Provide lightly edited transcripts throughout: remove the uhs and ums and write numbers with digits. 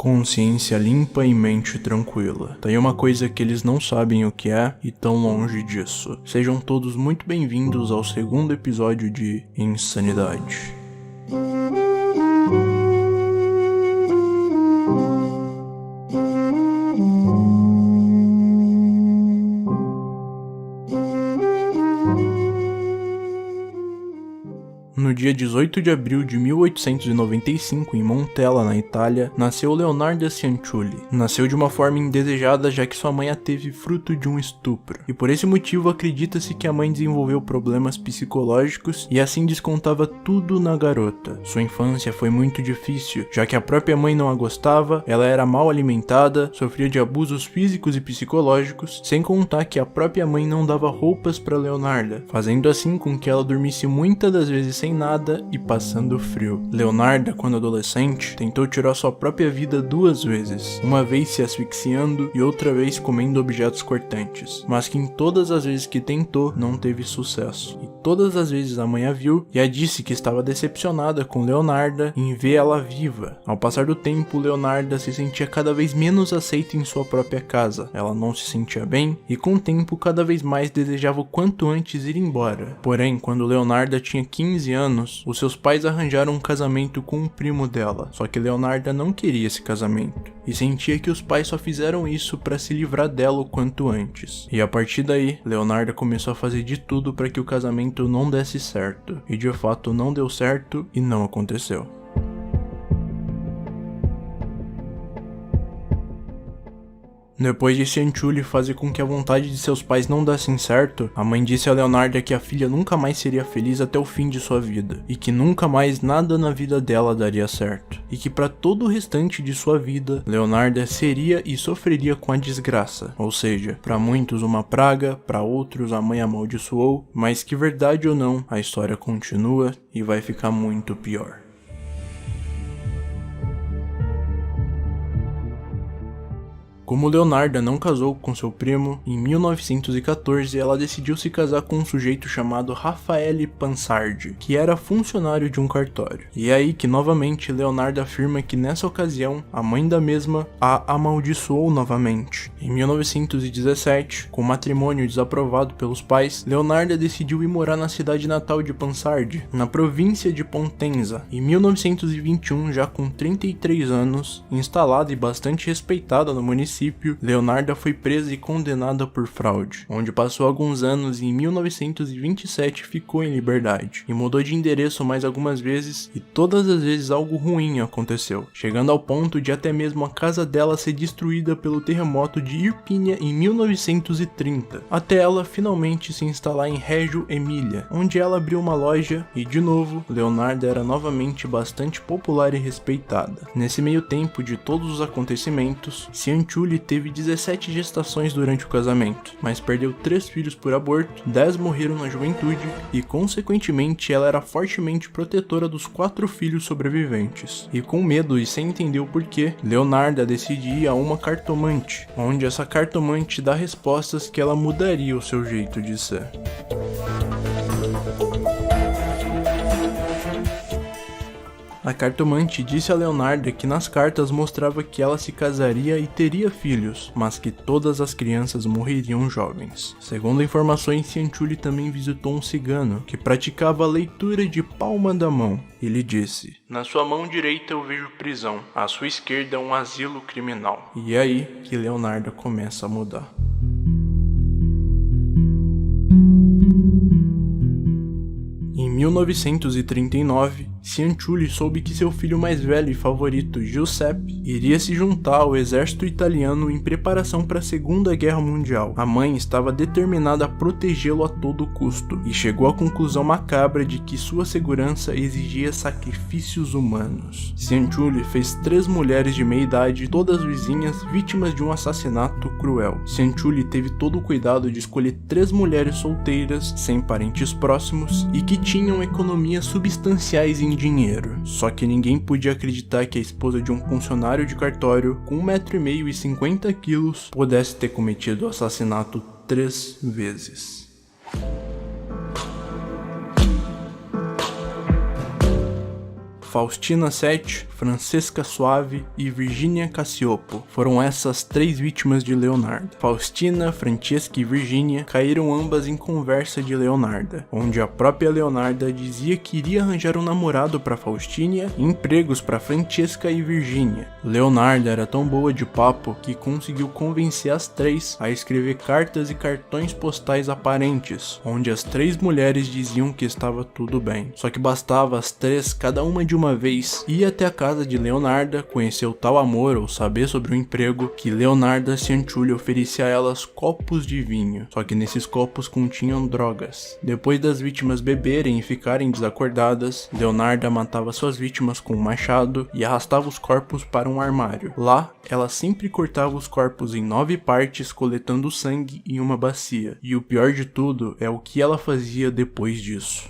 Consciência limpa e mente tranquila. Tem uma coisa que eles não sabem o que é e tão longe disso. Sejam todos muito bem-vindos ao segundo episódio de Insanidade. No dia 18 de abril de 1895, em Montella, na Itália, nasceu Leonarda Cianciulli. Nasceu de uma forma indesejada, já que sua mãe a teve fruto de um estupro. E por esse motivo acredita-se que a mãe desenvolveu problemas psicológicos e assim descontava tudo na garota. Sua infância foi muito difícil, já que a própria mãe não a gostava, ela era mal alimentada, sofria de abusos físicos e psicológicos, sem contar que a própria mãe não dava roupas para Leonarda, fazendo assim com que ela dormisse muitas das vezes sem nada e passando frio. Leonarda, quando adolescente, tentou tirar sua própria vida 2 vezes, uma vez se asfixiando e outra vez comendo objetos cortantes, mas que em todas as vezes que tentou, não teve sucesso. E todas as vezes a mãe a viu e a disse que estava decepcionada com Leonarda em ver ela viva. Ao passar do tempo, Leonarda se sentia cada vez menos aceita em sua própria casa. Ela não se sentia bem e com o tempo cada vez mais desejava o quanto antes ir embora. Porém, quando Leonarda tinha 15 anos, os seus pais arranjaram um casamento com um primo dela, só que Leonarda não queria esse casamento, e sentia que os pais só fizeram isso para se livrar dela o quanto antes. E a partir daí, Leonarda começou a fazer de tudo para que o casamento não desse certo, e de fato não deu certo e não aconteceu. Depois de Cianciulli fazer com que a vontade de seus pais não dessem certo, a mãe disse a Leonarda que a filha nunca mais seria feliz até o fim de sua vida, e que nunca mais nada na vida dela daria certo, e que para todo o restante de sua vida, Leonarda seria e sofreria com a desgraça, ou seja, para muitos uma praga, para outros a mãe amaldiçoou, mas que verdade ou não, a história continua e vai ficar muito pior. Como Leonarda não casou com seu primo, em 1914 ela decidiu se casar com um sujeito chamado Raffaele Pansardi, que era funcionário de um cartório. E é aí que novamente Leonarda afirma que nessa ocasião a mãe da mesma a amaldiçoou novamente. Em 1917, com o matrimônio desaprovado pelos pais, Leonarda decidiu ir morar na cidade natal de Pansardi, na província de Potenza. Em 1921, já com 33 anos, instalada e bastante respeitada no município, Leonarda foi presa e condenada por fraude, onde passou alguns anos e em 1927 ficou em liberdade, e mudou de endereço mais algumas vezes e todas as vezes algo ruim aconteceu, chegando ao ponto de até mesmo a casa dela ser destruída pelo terremoto de Irpínia em 1930, até ela finalmente se instalar em Reggio Emília, onde ela abriu uma loja e de novo, Leonarda era novamente bastante popular e respeitada. Nesse meio tempo de todos os acontecimentos, Cianciulli teve 17 gestações durante o casamento, mas perdeu 3 filhos por aborto, 10 morreram na juventude e, consequentemente, ela era fortemente protetora dos 4 filhos sobreviventes. E com medo e sem entender o porquê, Leonarda decide ir a uma cartomante, onde essa cartomante dá respostas que ela mudaria o seu jeito de ser. A cartomante disse a Leonarda que nas cartas mostrava que ela se casaria e teria filhos, mas que todas as crianças morreriam jovens. Segundo informações, Cianciulli também visitou um cigano que praticava a leitura de palma da mão. Ele disse: "Na sua mão direita eu vejo prisão, à sua esquerda um asilo criminal." E é aí que Leonarda começa a mudar. Em 1939, Cianciulli soube que seu filho mais velho e favorito, Giuseppe, iria se juntar ao exército italiano em preparação para a Segunda Guerra Mundial. A mãe estava determinada a protegê-lo a todo custo e chegou à conclusão macabra de que sua segurança exigia sacrifícios humanos. Cianciulli fez 3 mulheres de meia idade, todas vizinhas, vítimas de um assassinato cruel. Cianciulli teve todo o cuidado de escolher 3 mulheres solteiras, sem parentes próximos e que tinham economias substanciais em dinheiro. Só que ninguém podia acreditar que a esposa de um funcionário de cartório com 1,5 m e 50 quilos pudesse ter cometido o assassinato 3 vezes. Faustina Sete, Francesca Suave e Virginia Cassioppo foram essas 3 vítimas de Leonarda. Faustina, Francesca e Virginia caíram ambas em conversa de Leonarda, onde a própria Leonarda dizia que iria arranjar um namorado para Faustina e empregos para Francesca e Virginia. Leonarda era tão boa de papo que conseguiu convencer as 3 a escrever cartas e cartões postais aparentes, onde as 3 mulheres diziam que estava tudo bem. Só que bastava as 3, cada uma de uma vez, ir até a casa de Leonarda, conhecer o tal amor ou saber sobre o emprego, que Leonarda Cianciulli oferecia a elas copos de vinho, só que nesses copos continham drogas. Depois das vítimas beberem e ficarem desacordadas, Leonarda matava suas vítimas com um machado e arrastava os corpos para um armário. Lá, ela sempre cortava os corpos em 9 partes, coletando o sangue em uma bacia. E o pior de tudo é o que ela fazia depois disso.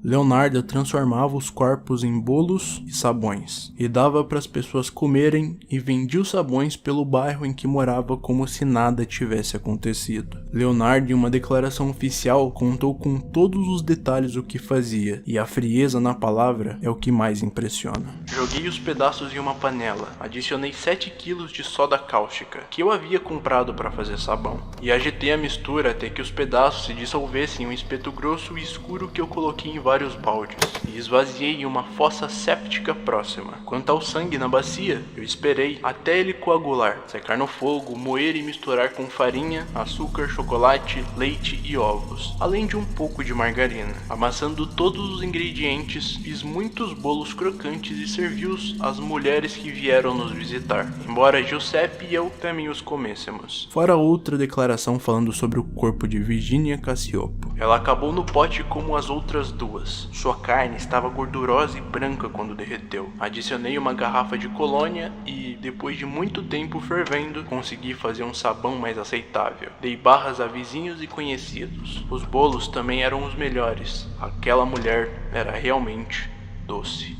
Leonarda transformava os corpos em bolos e sabões, e dava para as pessoas comerem e vendia os sabões pelo bairro em que morava como se nada tivesse acontecido. Leonarda, em uma declaração oficial, contou com todos os detalhes o que fazia, e a frieza na palavra é o que mais impressiona. Joguei os pedaços em uma panela, adicionei 7 kg de soda cáustica, que eu havia comprado para fazer sabão, e agitei a mistura até que os pedaços se dissolvessem em um espeto grosso e escuro que eu coloquei em vários baldes e esvaziei em uma fossa séptica próxima. Quanto ao sangue na bacia, eu esperei até ele coagular, secar no fogo, moer e misturar com farinha, açúcar, chocolate, leite e ovos, além de um pouco de margarina. Amassando todos os ingredientes, fiz muitos bolos crocantes e servi-os às mulheres que vieram nos visitar, embora Giuseppe e eu também os comêssemos. Fora outra declaração falando sobre o corpo de Virginia Cassioppo. Ela acabou no pote como as outras 2. Sua carne estava gordurosa e branca quando derreteu. Adicionei uma garrafa de colônia e, depois de muito tempo fervendo, consegui fazer um sabão mais aceitável. Dei barras a vizinhos e conhecidos. Os bolos também eram os melhores. Aquela mulher era realmente doce.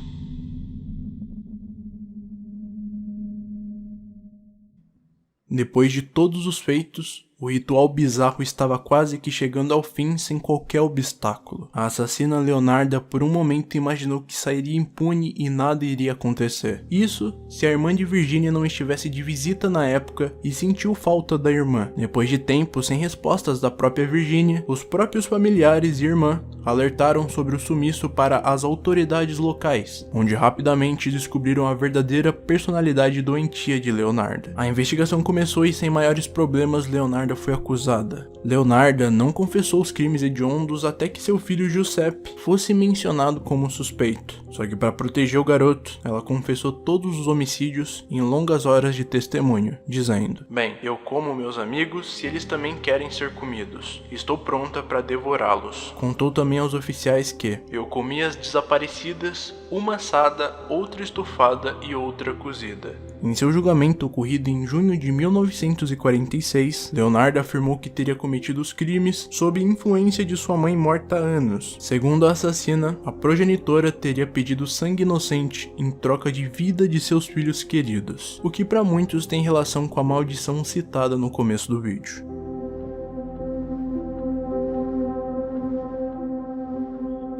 Depois de todos os feitos, o ritual bizarro estava quase que chegando ao fim sem qualquer obstáculo. A assassina Leonarda por um momento imaginou que sairia impune e nada iria acontecer. Isso se a irmã de Virginia não estivesse de visita na época e sentiu falta da irmã. Depois de tempo sem respostas da própria Virginia, os próprios familiares e irmã alertaram sobre o sumiço para as autoridades locais, onde rapidamente descobriram a verdadeira personalidade doentia de Leonarda. A investigação começou e sem maiores problemas Leonarda foi acusada. Leonarda não confessou os crimes hediondos até que seu filho Giuseppe fosse mencionado como suspeito. Só que para proteger o garoto, ela confessou todos os homicídios em longas horas de testemunho, dizendo: "Bem, eu como meus amigos se eles também querem ser comidos. Estou pronta para devorá-los." Contou também aos oficiais que eu comi as desaparecidas, uma assada, outra estufada e outra cozida. Em seu julgamento ocorrido em junho de 1946, Leonarda afirmou que teria cometido os crimes sob influência de sua mãe morta há anos. Segundo a assassina, a progenitora teria pedido sangue inocente em troca de vida de seus filhos queridos, o que para muitos tem relação com a maldição citada no começo do vídeo.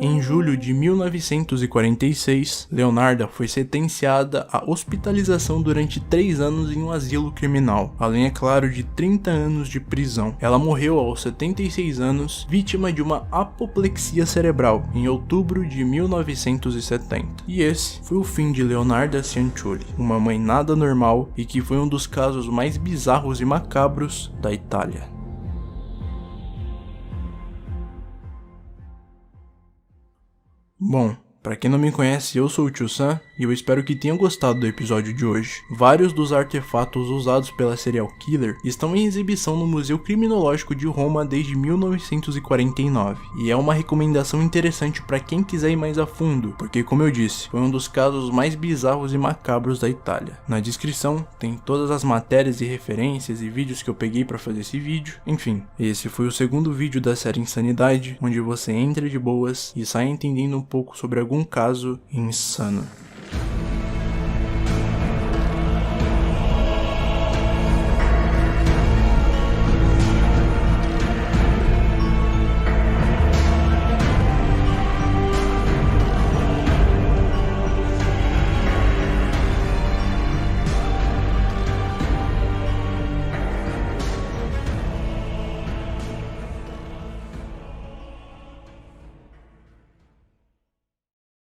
Em julho de 1946, Leonarda foi sentenciada à hospitalização durante 3 anos em um asilo criminal, além, é claro, de 30 anos de prisão. Ela morreu aos 76 anos, vítima de uma apoplexia cerebral, em outubro de 1970. E esse foi o fim de Leonarda Cianciulli, uma mãe nada normal e que foi um dos casos mais bizarros e macabros da Itália. Bom, pra quem não me conhece, eu sou o Tio Sam e eu espero que tenham gostado do episódio de hoje. Vários dos artefatos usados pela serial killer estão em exibição no Museu Criminológico de Roma desde 1949, e é uma recomendação interessante para quem quiser ir mais a fundo, porque, como eu disse, foi um dos casos mais bizarros e macabros da Itália. Na descrição tem todas as matérias e referências e vídeos que eu peguei para fazer esse vídeo. Enfim, esse foi o segundo vídeo da série Insanidade, onde você entra de boas e sai entendendo um pouco sobre algum caso insano.